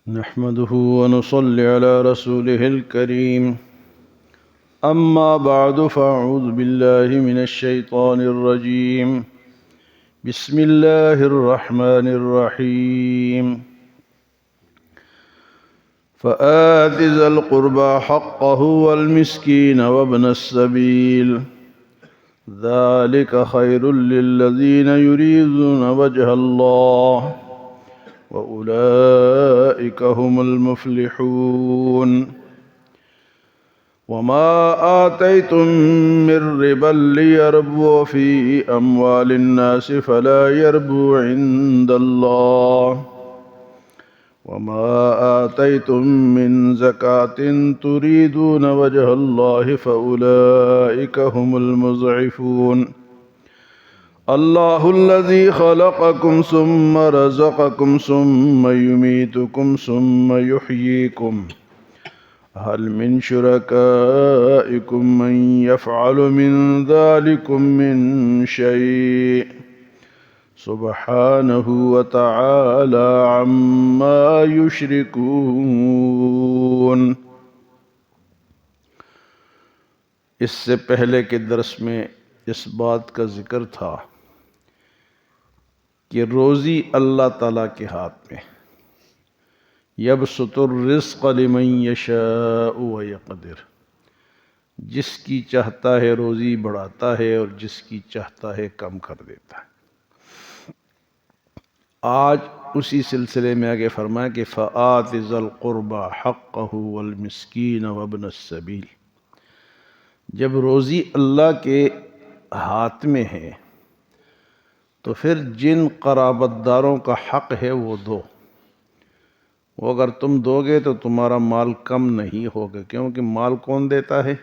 نحمده ونصلي على رسوله الكريم أما بعد فأعوذ بالله من الشيطان الرجيم بسم الله الرحمن الرحيم فآت ذا القربى حقه والمسكين وابن السبيل ذلك خير للذين يريدون وجه الله وأولئك هم المفلحون وما آتيتم من ربا ليربو في أموال الناس فلا يربو عند الله وما آتيتم من زكاة تريدون وجه الله فأولئك هم المضعفون الله الذي خلقكم ثم رزقكم ثم يميتكم ثم يحييكم هل من شركائكم من يفعل من ذلكم من شيء سبحانه وتعالى عما يشركون۔ اس سے پہلے کے درس میں اس بات کا ذکر تھا کہ روزی اللہ تعالیٰ کے ہاتھ میں، یبسط الرزق لمن یشاء ویقدر، جس کی چاہتا ہے روزی بڑھاتا ہے اور جس کی چاہتا ہے کم کر دیتا ہے۔ آج اسی سلسلے میں آگے فرمایا کہ فآت ذا القربى حقہ والمسکین وابن السبیل۔ جب روزی اللہ کے ہاتھ میں ہے تو پھر جن قرابت داروں کا حق ہے وہ دو۔ وہ اگر تم دو گے تو تمہارا مال کم نہیں ہوگا، کیونکہ مال کون دیتا ہے؟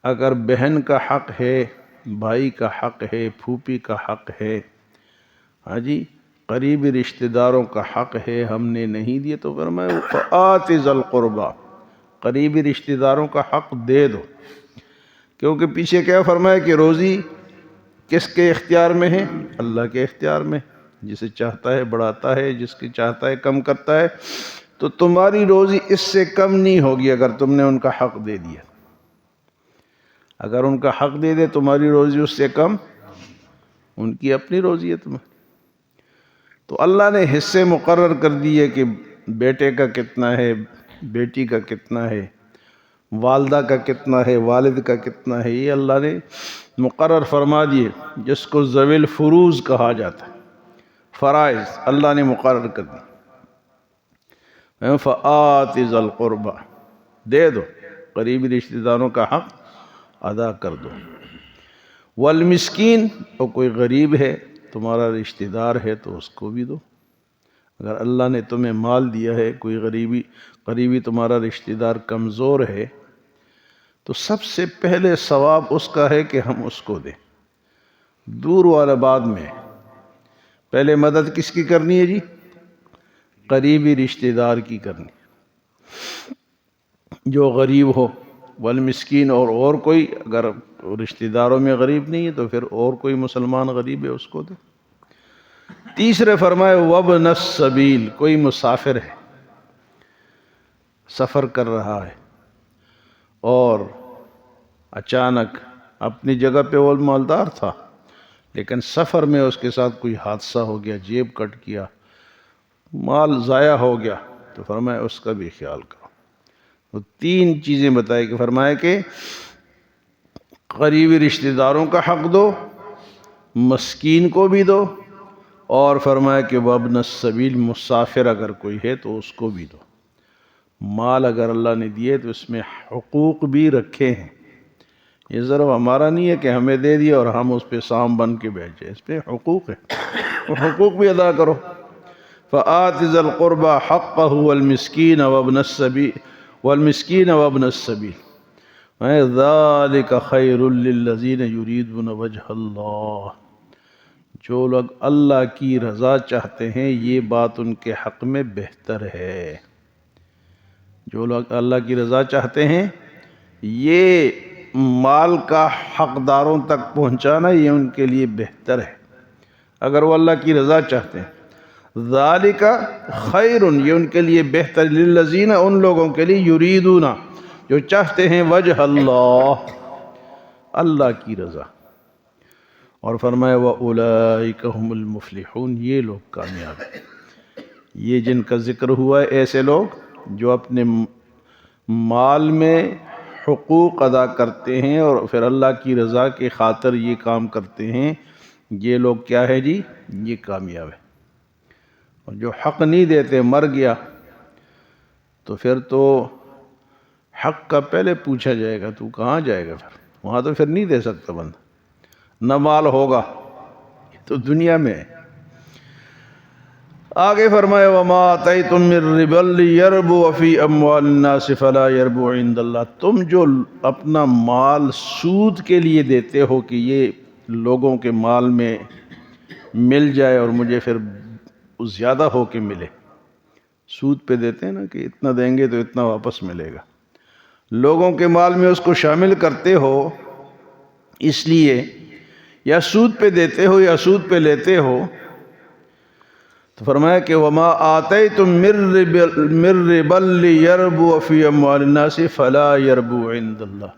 اگر بہن کا حق ہے، بھائی کا حق ہے، پھوپھی کا حق ہے، ہاں جی، قریبی رشتہ داروں کا حق ہے، ہم نے نہیں دیے تو فرمایا فآت ذا القربى، قریبی رشتہ داروں کا حق دے دو۔ کیونکہ پیچھے کیا فرمایا کہ روزی کس کے اختیار میں ہے؟ اللہ کے اختیار میں، جسے چاہتا ہے بڑھاتا ہے، جس کی چاہتا ہے کم کرتا ہے۔ تو تمہاری روزی اس سے کم نہیں ہوگی اگر تم نے ان کا حق دے دیا۔ اگر ان کا حق دے دے تمہاری روزی اس سے کم، ان کی اپنی روزی ہے تمہیں۔ تو اللہ نے حصے مقرر کر دیے کہ بیٹے کا کتنا ہے، بیٹی کا کتنا ہے، والدہ کا کتنا ہے، والد کا کتنا ہے، یہ اللہ نے مقرر فرما دیے، جس کو ذوی الفروض کہا جاتا ہے۔ فرائض اللہ نے مقرر کر دی۔ فآت ذا القربى، دے دو، قریبی رشتہ داروں کا حق ادا کر دو۔ والمسکین، اور کوئی غریب ہے تمہارا رشتہ دار ہے تو اس کو بھی دو۔ اگر اللہ نے تمہیں مال دیا ہے، کوئی قریبی تمہارا رشتہ دار کمزور ہے تو سب سے پہلے ثواب اس کا ہے کہ ہم اس کو دیں۔ دور والا بعد میں، پہلے مدد کس کی کرنی ہے جی؟ قریبی رشتہ دار کی کرنی، جو غریب ہو۔ والمسکین، اور کوئی اگر رشتہ داروں میں غریب نہیں ہے تو پھر اور کوئی مسلمان غریب ہے اس کو دے۔ تیسرے فرمائے وابن السبیل، کوئی مسافر ہے، سفر کر رہا ہے اور اچانک اپنی جگہ پہ وہ مالدار تھا لیکن سفر میں اس کے ساتھ کوئی حادثہ ہو گیا، جیب کٹ گیا، مال ضائع ہو گیا، تو فرمایا اس کا بھی خیال کرو۔ تو تین چیزیں بتائی کہ فرمایا کہ قریبی رشتہ داروں کا حق دو، مسکین کو بھی دو، اور فرمایا کہ وابن السبیل، مسافر اگر کوئی ہے تو اس کو بھی دو۔ مال اگر اللہ نے دیے تو اس میں حقوق بھی رکھے ہیں۔ یہ ضرور ہمارا نہیں ہے کہ ہمیں دے دیا اور ہم اس پہ سام بن کے بیٹھ جائیں، اس پہ حقوق ہے، وہ حقوق بھی ادا کرو۔ فآت ذا القربى حقہ والمسکین وابن السبیل ذالک خیر للذین یریدون وجہ اللہ۔ جو لوگ اللہ کی رضا چاہتے ہیں یہ بات ان کے حق میں بہتر ہے۔ جو لوگ اللہ کی رضا چاہتے ہیں یہ مال کا حقداروں تک پہنچانا یہ ان کے لیے بہتر ہے، اگر وہ اللہ کی رضا چاہتے ہیں۔ ذالک خیر، یہ ان کے لیے بہتر، للذین، ان لوگوں کے لیے، یریدون، جو چاہتے ہیں، وجہ اللہ، اللہ کی رضا۔ اور فرمایا وَأُولَئِكَ هُمُ الْمُفْلِحُونَ، یہ لوگ کامیاب ہیں۔ یہ جن کا ذکر ہوا ہے، ایسے لوگ جو اپنے مال میں حقوق ادا کرتے ہیں اور پھر اللہ کی رضا کی خاطر یہ کام کرتے ہیں، یہ لوگ کیا ہے جی؟ یہ کامیاب ہے۔ اور جو حق نہیں دیتے، مر گیا تو پھر تو حق کا پہلے پوچھا جائے گا، تو کہاں جائے گا؟ پھر وہاں تو پھر نہیں دے سکتا بندہ، نہ مال ہوگا، یہ تو دنیا میں ہے۔ آگے فرمایا وَمَا آتَيْتُم مِّن رِّبًا لِّيَرْبُوَ فِي أَمْوَالِ النَّاسِ فَلَا يَرْبُو عِندَ اللَّهِ، تم جو اپنا مال سود کے لیے دیتے ہو کہ یہ لوگوں کے مال میں مل جائے اور مجھے پھر زیادہ ہو کے ملے، سود پہ دیتے ہیں نا کہ اتنا دیں گے تو اتنا واپس ملے گا، لوگوں کے مال میں اس کو شامل کرتے ہو، اس لیے یا سود پہ دیتے ہو یا سود پہ لیتے ہو، تو فرمایا کہ وَمَا آتَيْتُم مِّن رِّبًا لِّيَرْبُوَ فِي أَمْوَالِ النَّاسِ فَلَا يَرْبُو عِندَ اللَّهِ،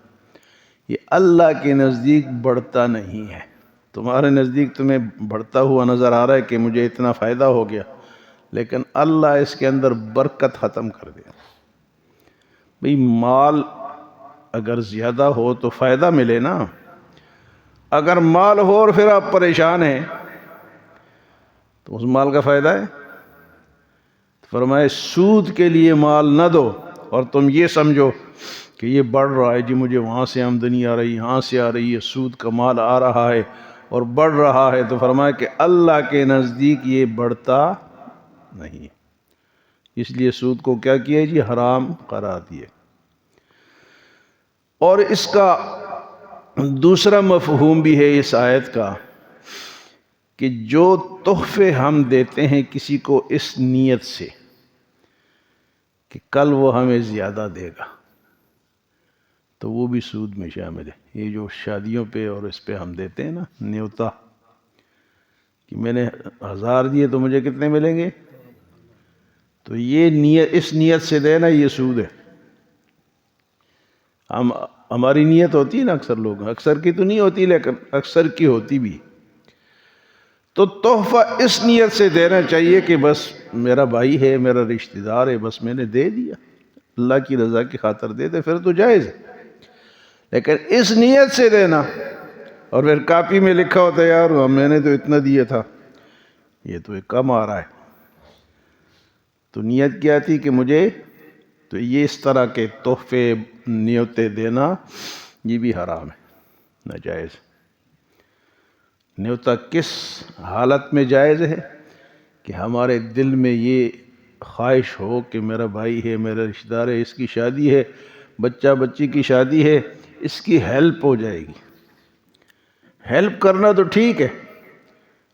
یہ اللہ کے نزدیک بڑھتا نہیں ہے۔ تمہارے نزدیک تمہیں بڑھتا ہوا نظر آ رہا ہے کہ مجھے اتنا فائدہ ہو گیا، لیکن اللہ اس کے اندر برکت ختم کر دیا۔ بھئی مال اگر زیادہ ہو تو فائدہ ملے نا، اگر مال ہو اور پھر آپ پریشان ہیں تو اس مال کا فائدہ ہے؟ فرمائے سود کے لیے مال نہ دو اور تم یہ سمجھو کہ یہ بڑھ رہا ہے، جی مجھے وہاں سے آمدنی آ رہی، یہاں سے آ رہی ہے، سود کا مال آ رہا ہے اور بڑھ رہا ہے، تو فرمایا کہ اللہ کے نزدیک یہ بڑھتا نہیں، اس لیے سود کو کیا کیا جی؟ حرام قرار دیے۔ اور اس کا دوسرا مفہوم بھی ہے اس آیت کا کہ جو تحفے ہم دیتے ہیں کسی کو اس نیت سے کہ کل وہ ہمیں زیادہ دے گا، تو وہ بھی سود میں شامل ہے۔ یہ جو شادیوں پہ اور اس پہ ہم دیتے ہیں نا نیوتا کہ میں نے 1000 دیے تو مجھے کتنے ملیں گے، تو یہ نیت، اس نیت سے دینا، یہ سود ہے۔ ہماری نیت ہوتی ہے نا، اکثر لوگ، اکثر کی تو نہیں ہوتی لیکن اکثر کی ہوتی بھی، تو تحفہ اس نیت سے دینا چاہیے کہ بس میرا بھائی ہے، میرا رشتہ دار ہے، بس میں نے دے دیا، اللہ کی رضا کی خاطر دے دے، پھر تو جائز ہے۔ لیکن اس نیت سے دینا اور پھر کاپی میں لکھا ہوتا ہے یار میں نے تو اتنا دیا تھا، یہ تو ایک کم آ رہا ہے، تو نیت کیا تھی کہ مجھے، تو یہ اس طرح کے تحفے نیتیں دینا یہ بھی حرام ہے، ناجائز۔ نیوتا کس حالت میں جائز ہے کہ ہمارے دل میں یہ خواہش ہو کہ میرا بھائی ہے، میرا رشتہ دار ہے، اس کی شادی ہے، بچہ بچی کی شادی ہے، اس کی ہیلپ ہو جائے گی۔ ہیلپ کرنا تو ٹھیک ہے،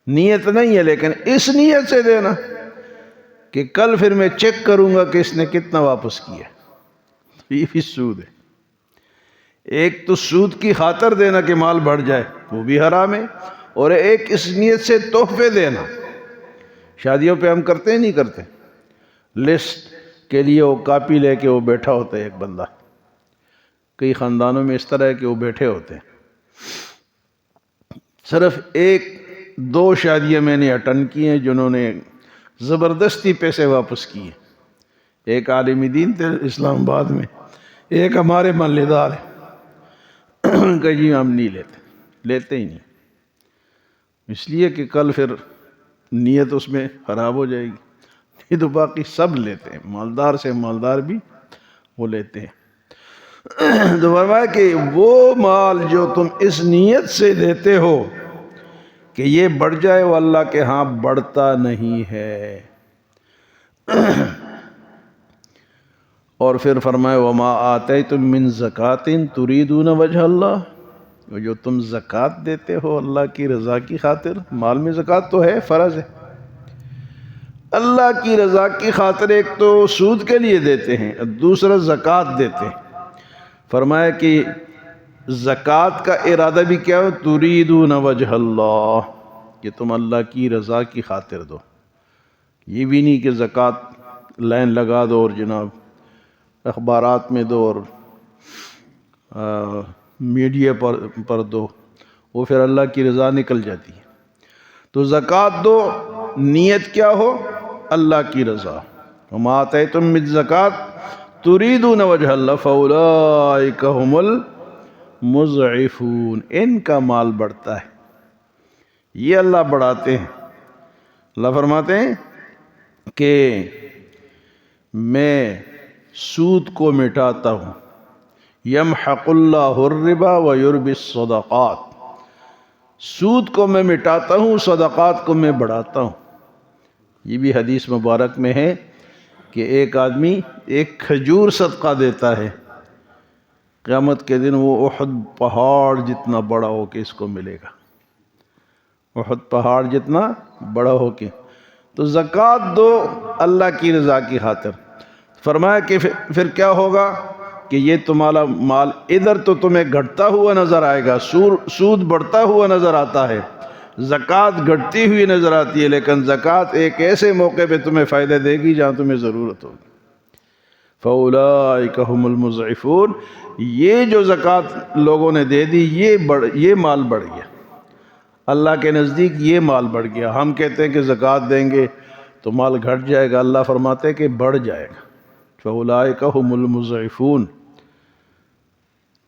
نیت نہیں ہے، لیکن اس نیت سے دینا کہ کل پھر میں چیک کروں گا کہ اس نے کتنا واپس کیا، یہ بھی سود ہے۔ ایک تو سود کی خاطر دینا کہ مال بڑھ جائے، وہ بھی حرام ہے، اور ایک اس نیت سے تحفے دینا، شادیوں پہ ہم کرتے ہیں نہیں کرتے، لسٹ کے لیے وہ کاپی لے کے وہ بیٹھا ہوتا ہے ایک بندہ، کئی خاندانوں میں اس طرح ہے کہ وہ بیٹھے ہوتے ہیں۔ صرف 1-2 شادیاں میں نے اٹینڈ کی ہیں جنہوں نے زبردستی پیسے واپس کیے، ایک عالم دین تھے اسلام آباد میں، ایک ہمارے محلے دار ہے، کہ جی ہم نہیں لیتے ہی نہیں، اس لیے کہ کل پھر نیت اس میں خراب ہو جائے گی، نہیں تو باقی سب لیتے ہیں، مالدار سے مالدار بھی وہ لیتے ہیں۔ تو فرمایا کہ وہ مال جو تم اس نیت سے دیتے ہو کہ یہ بڑھ جائے، وہ اللہ کے ہاں بڑھتا نہیں ہے۔ اور پھر فرمایا وَمَا آتَيْتُم مِّن زَكَاةٍ تُرِيدُونَ وَجْهَ اللَّهِ، جو تم زکوٰۃ دیتے ہو اللہ کی رضا کی خاطر، مال میں زکوٰۃ تو ہے، فرض ہے، اللہ کی رضا کی خاطر ایک تو سود کے لیے دیتے ہیں، دوسرا زکوٰۃ دیتے ہیں۔ فرمایا کہ زکوٰۃ کا ارادہ بھی کیا ہو، تُرِيدُونَ وَجْهَ اللَّهِ، کہ تم اللہ کی رضا کی خاطر دو، یہ بھی نہیں کہ زکوٰۃ لائن لگا دو اور جناب اخبارات میں دو اور میڈیا پر دو، وہ پھر اللہ کی رضا نکل جاتی ہے۔ تو زکوٰۃ دو، نیت کیا ہو؟ اللہ کی رضا۔ وما آتیتم من زکوٰۃ تریدون وجہ اللہ فاولئک ھم المضعفون، ان کا مال بڑھتا ہے، یہ اللہ بڑھاتے ہیں۔ اللہ فرماتے ہیں کہ میں سود کو مٹاتا ہوں، یمحق اللہ الربا ویربی الصدقات، سود کو میں مٹاتا ہوں، صدقات کو میں بڑھاتا ہوں۔ یہ بھی حدیث مبارک میں ہے کہ ایک آدمی ایک کھجور صدقہ دیتا ہے، قیامت کے دن وہ احد پہاڑ جتنا بڑا ہو کے اس کو ملے گا، احد پہاڑ جتنا بڑا ہو کے۔ تو زکوٰۃ دو اللہ کی رضا کی خاطر۔ فرمایا کہ پھر کیا ہوگا کہ یہ تمہارا مال ادھر تو تمہیں گھٹتا ہوا نظر آئے گا، سود بڑھتا ہوا نظر آتا ہے، زکوٰۃ گھٹتی ہوئی نظر آتی ہے، لیکن زکوٰۃ ایک ایسے موقع پہ تمہیں فائدہ دے گی جہاں تمہیں ضرورت ہوگی۔ فَأُولَئِكَ هُمُ الْمُضْعِفُونَ، یہ جو زکوٰۃ لوگوں نے دے دی یہ مال بڑھ گیا، اللہ کے نزدیک یہ مال بڑھ گیا۔ ہم کہتے ہیں کہ زکوٰۃ دیں گے تو مال گھٹ جائے گا، اللہ فرماتے ہیں کہ بڑھ جائے گا۔ فَأُولَئِكَ هُمُ الْمُضْعِفُونَ۔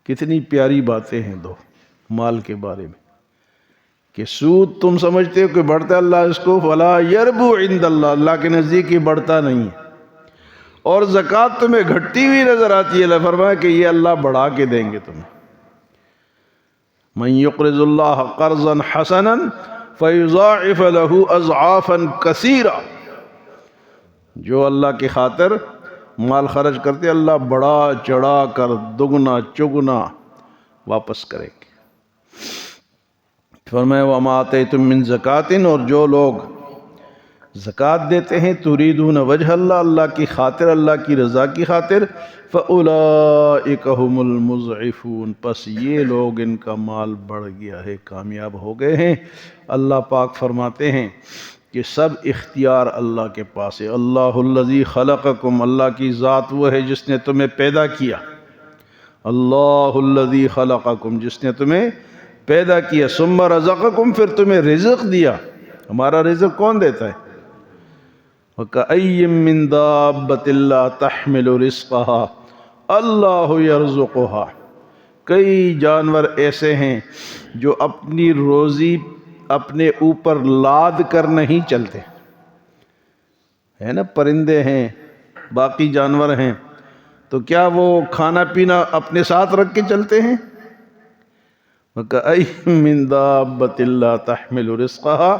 کتنی پیاری باتیں ہیں دو مال کے بارے میں، کہ سود تم سمجھتے ہو کہ بڑھتا ہے، اللہ اس کو فَلَا يَرْبُو عِندَ اللَّهِ، اللہ کے نزدیک یہ بڑھتا نہیں ہے۔ اور زکوٰۃ تمہیں گھٹتی ہوئی نظر آتی ہے، اللہ فرمایا کہ یہ اللہ بڑھا کے دیں گے تمہیں۔ مَن يُقْرِضُ اللَّهَ قَرْضًا حَسَنًا فَيُضَاعِفَ لَهُ أَضْعَافًا كَثِيرًا، جو اللہ کی خاطر مال خرچ کرتے اللہ بڑا چڑھا کر دگنا چگنا واپس کریں گے۔ فرمایا وَمَا آتَيْتُم مِّن زَكَاةٍ، اور جو لوگ زکوٰۃ دیتے ہیں تُرِيدُونَ وجہ اللہ، اللہ کی خاطر، اللہ کی رضا کی خاطر، فَأُولَئِكَ هُمُ الْمُضْعِفُونَ، پس یہ لوگ ان کا مال بڑھ گیا ہے، کامیاب ہو گئے ہیں۔ اللہ پاک فرماتے ہیں کہ سب اختیار اللہ کے پاس ہے۔ اللہ الذی خلقکم، اللہ کی ذات وہ ہے جس نے تمہیں پیدا کیا، اللہ الذی خلقکم، جس نے تمہیں پیدا کیا، ثم رزقکم، پھر تمہیں رزق دیا۔ ہمارا رزق کون دیتا ہے؟ وَكَأَيٍّ مِّن دَابَّةٍ لَّا تَحْمِلُ رِزْقَهَا اللَّهُ يَرْزُقُهَا، کئی جانور ایسے ہیں جو اپنی روزی اپنے اوپر لاد کر نہیں چلتے، ہے نا، پرندے ہیں، باقی جانور ہیں، تو کیا وہ کھانا پینا اپنے ساتھ رکھ کے چلتے ہیں؟ وَكَأَيٍّ مِّن دَابَّةٍ لَّا تَحْمِلُ رِزْقَهَا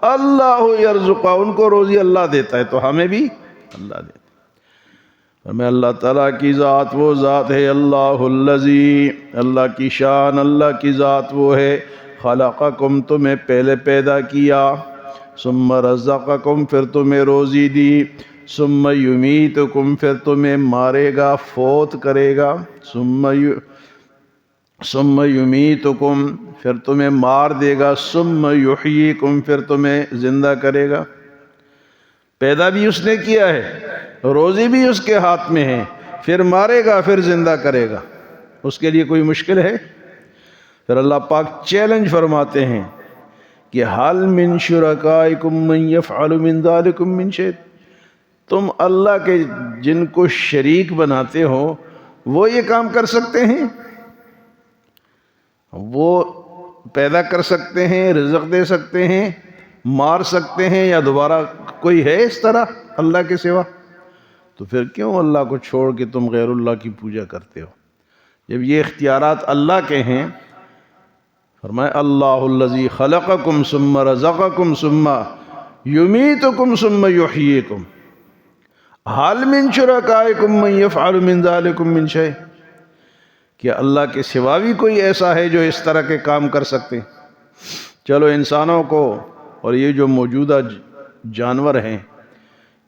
اللَّهُ يَرْزُقُهَا، ان کو روزی اللہ دیتا ہے تو ہمیں بھی اللہ دیتا ہے۔ ہمیں اللہ تعالیٰ کی ذات وہ ذات ہے، اللہ الذی، اللہ کی شان، اللہ کی ذات وہ ہے، خلقکم، تمہیں پہلے پیدا کیا، ثم رزقکم، پھر تمہیں روزی دی، ثم یمیتکم، پھر تمہیں مارے گا، فوت کرے گا، ثم یمیتکم، پھر تمہیں مار دے گا، ثم یحییکم، پھر تمہیں زندہ کرے گا۔ پیدا بھی اس نے کیا ہے، روزی بھی اس کے ہاتھ میں ہے، پھر مارے گا، پھر زندہ کرے گا، اس کے لیے کوئی مشکل ہے؟ پھر اللہ پاک چیلنج فرماتے ہیں کہ حل من شرکائکم من یفعل من ذالکم من شیء، تم اللہ کے جن کو شریک بناتے ہو وہ یہ کام کر سکتے ہیں؟ وہ پیدا کر سکتے ہیں، رزق دے سکتے ہیں، مار سکتے ہیں، یا دوبارہ کوئی ہے اس طرح اللہ کے سوا؟ تو پھر کیوں اللہ کو چھوڑ کے تم غیر اللہ کی پوجا کرتے ہو؟ جب یہ اختیارات اللہ کے ہیں، فرمائے اللہ الذی خلقکم ثم رزقکم ثم یمیتکم ثم یحییکم، حل من شرکائکم من یفعل من ذالکم من شیء، کیا اللہ کے سوا بھی کوئی ایسا ہے جو اس طرح کے کام کر سکتے ہیں؟ چلو انسانوں کو اور یہ جو موجودہ جانور ہیں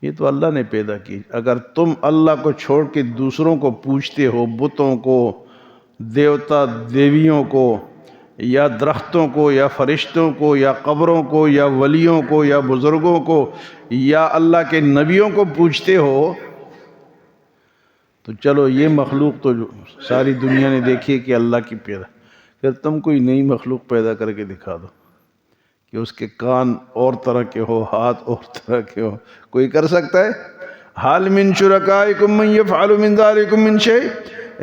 یہ تو اللہ نے پیدا کی، اگر تم اللہ کو چھوڑ کے دوسروں کو پوجتے ہو، بتوں کو، دیوتا دیویوں کو، یا درختوں کو یا فرشتوں کو یا قبروں کو یا ولیوں کو یا بزرگوں کو یا اللہ کے نبیوں کو پوجتے ہو تو چلو یہ مخلوق تو ساری دنیا نے دیکھی کہ اللہ کی پیدا، پھر تم کوئی نئی مخلوق پیدا کر کے دکھا دو کہ اس کے کان اور طرح کے ہو، ہاتھ اور طرح کے ہو، کوئی کر سکتا ہے؟ حال من شرکائکم من یفعل من ذالکم من شیء،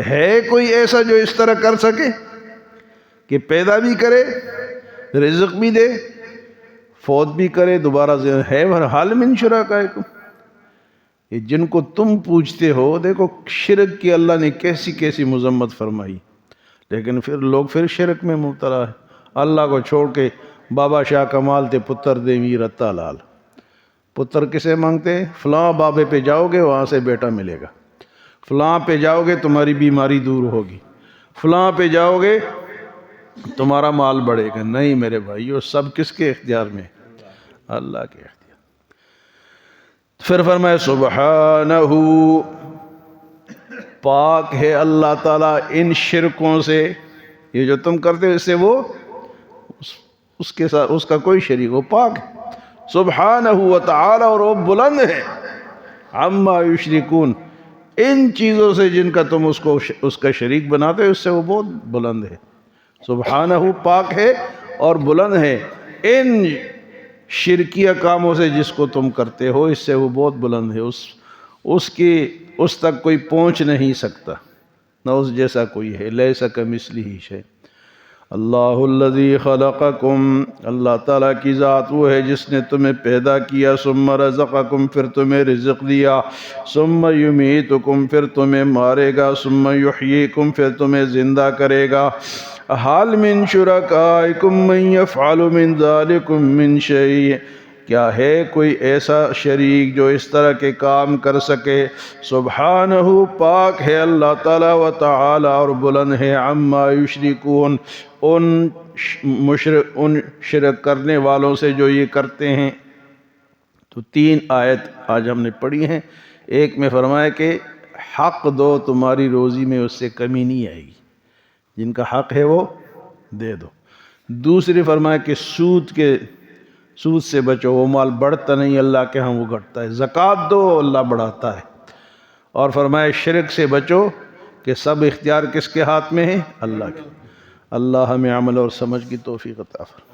ہے کوئی ایسا جو اس طرح کر سکے کہ پیدا بھی کرے، رزق بھی دے، فوت بھی کرے، دوبارہ ہے؟ حال من شرکائکم، یہ جن کو تم پوجتے ہو، دیکھو شرک کی اللہ نے کیسی کیسی مذمت فرمائی، لیکن پھر لوگ شرک میں مبتلا ہے۔ اللہ کو چھوڑ کے بابا شاہ کمال تے پتر دیوی رتا لال، پتر کسے مانگتے ہیں؟ فلاں بابے پہ جاؤ گے وہاں سے بیٹا ملے گا، فلاں پہ جاؤ گے تمہاری بیماری دور ہوگی، فلاں پہ جاؤ گے تمہارا مال بڑھے گا۔ نہیں میرے بھائیو، سب کس کے اختیار میں؟ اللہ کے اختیار۔ پھر فرمائے سبحانہ، پاک ہے اللہ تعالیٰ ان شرکوں سے، یہ جو تم کرتے ہو اس سے وہ اس کے ساتھ اس کا کوئی شریک ہو، پاک ہے سبحانہ وتعالی، اور وہ بلند ہے عما یشرکون، ان چیزوں سے جن کا تم اس کا شریک بناتے ہو، اس سے وہ بہت بلند ہے۔ سبحانہ، پاک ہے اور بلند ہے ان شرکیہ کاموں سے جس کو تم کرتے ہو، اس سے وہ بہت بلند ہے، اس تک کوئی پہنچ نہیں سکتا، نہ اس جیسا کوئی ہے، لیس کمثلہ شیء۔ اللہ الذی خلقکم، اللہ تعالیٰ کی ذات وہ ہے جس نے تمہیں پیدا کیا، ثم رزقکم، پھر تمہیں رزق دیا، ثم یمیتکم، پھر تمہیں مارے گا، ثم یحییکم، پھر تمہیں زندہ کرے گا۔ حال من شرکائکم من یفعل من ذالکم من شیء، کیا ہے کوئی ایسا شریک جو اس طرح کے کام کر سکے؟ سبحانہ، پاک ہے اللہ تعالیٰ، و تعالی، اور بلند ہے، عما یشرکون، ان شرک کرنے والوں سے جو یہ کرتے ہیں۔ تو 3 آیت آج ہم نے پڑھی ہیں۔ ایک میں فرمایا کہ حق دو، تمہاری روزی میں اس سے کمی نہیں آئے گی، جن کا حق ہے وہ دے دو۔ دوسری فرمایا کہ سود سے بچو، وہ مال بڑھتا نہیں، اللہ کے ہاں وہ گھٹتا ہے۔ زکوٰۃ دو، اللہ بڑھاتا ہے۔ اور فرمایا شرک سے بچو کہ سب اختیار کس کے ہاتھ میں ہے؟ اللہ کے۔ اللہ ہمیں عمل اور سمجھ کی توفیق عطا فرمائے۔